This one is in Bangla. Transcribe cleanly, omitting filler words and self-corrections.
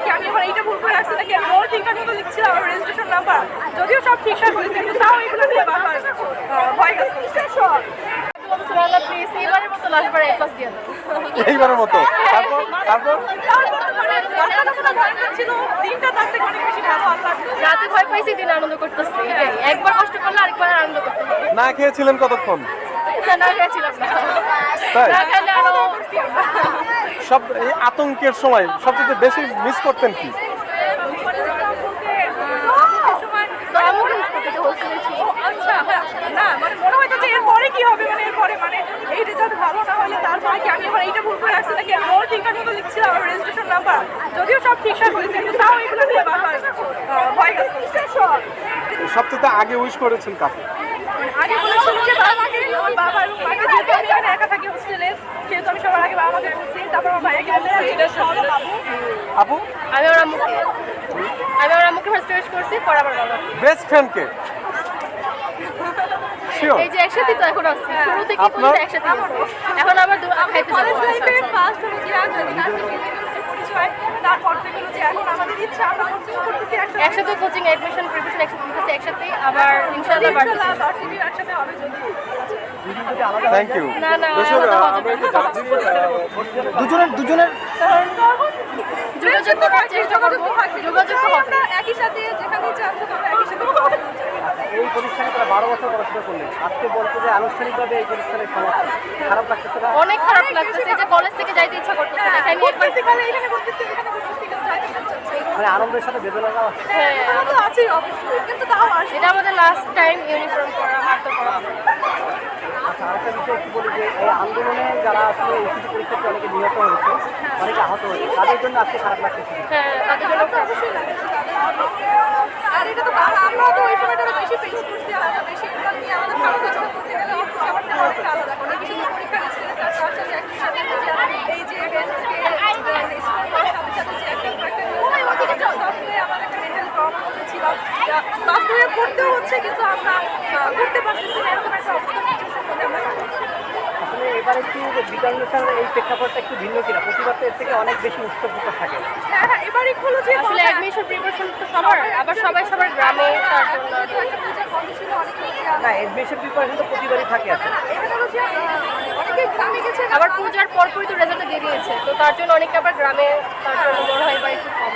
কি আমি এবার এইটা ভুল করে আসছি নাকি আমি ওর ঠিকঠাক মতো লিখছিলাম আমার রেজিস্ট্রেশন নাম্বার, যদিও সব ঠিকঠাক হয়েছে কিন্তু তাও এগুলো নিয়ে বারবার ভয় কাজ করছে। প্লিজ এবারের মতো লাস্টবার A+ দিয়ে দাও। এইবারের মতো তারপর তারপর ছিল দিনটা তার থেকে অনেক বেশি ভালো আল্লাহ। রাতে ভয় পাইছি, দিন আনন্দ করতেছি। একবার কষ্ট করলে আরেকবার আনন্দ করতে হবে। না খেয়েছিলেন কতক্ষণ? না গেছিলাম না, তাই না খেলে আরো সব এই আতঙ্কের সময় সবচেয়ে বেশি মিস করতেন কি? না মানে মনে হয়তো যে এরপরে কি হবে, মানে এরপরে মানে এই রেজাল্ট ভালো না হলে তারপর কি আমি এবার এইটা ভুল করে আসছি নাকি আমি ওর ঠিকঠাক মতো লিখছিলাম আমার রেজিস্ট্রেশন নাম্বার, যদিও সব ঠিকঠাক হয়েছে কিন্তু তাও এগুলো নিয়ে বারবার ভয় কাজ করছে। সবচেয়ে আগে উইশ করেছেন কাকে? আগে বলেছিল যে বাবাকে, আমার বাবা এবং মাকে, যেহেতু আমি এখানে একা থাকি হোস্টেলে সেহেতু আমি সবার আগে বাবাকে বলছি, তারপর আমার ভাইয়াকে বলছি, এটা সব আপু আমি ওর আম্মুকে ফার্স্ট উইশ করছি, পরে আবার বাবা। বেস্ট ফ্রেন্ডকে শিওর এই যে একসাথে তো এখন আসছি, শুরু থেকে পর্যন্ত একসাথে আছি। এখন আবার খাইতে যাবো। ফার্স্ট হলো যে পরিচয়, তারপর থেকে হলো যে এখন আমাদের ইচ্ছা আমরা কোচিং করতেছি একসাথে কোচিং অ্যাডমিশন প্রিপারেশন একসাথে দিতেছি, একসাথে আবার ইনশাআল্লাহ ভার্সিটির একসাথে হবে যদি। Thank you. না দুজনের যোগাযোগ করার চেষ্টা করবো, যোগাযোগ তো হবে। একই সাথে যেখানে চাচ্ছ তোমরা একই সাথে। এই প্রতিষ্ঠানে তারা 12 বছর পড়াশোনা করলেন, আজকে বলতে যে আনুষ্ঠানিকভাবে এই প্রতিষ্ঠানের সমাপ্তি, খারাপ লাগতেছে না? অনেক খারাপ লাগতেছে যে কলেজ থেকে যাইতে ইচ্ছা করতেছে না, এখানে একবার এখানে করতেছি এখানে করতেছি কিন্তু যাইতে চাচ্ছি। মানে আনন্দের সাথে বেদনাটাও আছে। হ্যাঁ, তো আছেই অবশ্যই, কিন্তু তাও আসে। এটা আমাদের লাস্ট টাইম ইউনিফর্ম পরা, হাতে পরা। আচ্ছা, আরেকটা বিষয় কি বলি যে এই আন্দোলনে যারা আসলে ইউপিসি পরীক্ষার্থী অনেকে নিহত হয়েছে, অনেকে আহত হয়েছে, তাদের জন্য আজকে খারাপ লাগতেছে। হ্যাঁ, তাদের জন্য অবশ্যই লাগছে আর এটা তো আমরা তো ওই সময়টা বেশি ফেস করছি, আমরা বেশি এগুলো নিয়ে আমাদের ভালো কিছু করতে গেলে অবশ্যই আমার থেকে অনেকটা আলাদা করে বিশেষ করে পরীক্ষা দিচ্ছে তার সাথে একই সাথে এই যে বাস্তবে পড়তেও হচ্ছে কিন্তু আমরা করতে পারতেছি না, এরকম একটা অবস্থা আসলে এবার একটু বিকান্ডেশনের এই প্রেক্ষাপটটা একটু ভিন্ন কিনা, প্রতিবার তো এর থেকে অনেক বেশি উৎসবমুখর থাকে। হ্যাঁ এবারই হলো যে আসলে অ্যাডমিশন প্রিপারেশন তো সবার, আবার সবাই সবার গ্রামে, তার জন্য না, এডমিশন প্রিপারেশন তো প্রতিবারই থাকে আছে। অনেকে গ্রামে গেছে, আবার পূজার পরপরই তো রেজাল্ট দিয়ে দিয়েছে, তো তার জন্য অনেকে আবার গ্রামে, তার জন্য মনে হয় এবার একটু কম।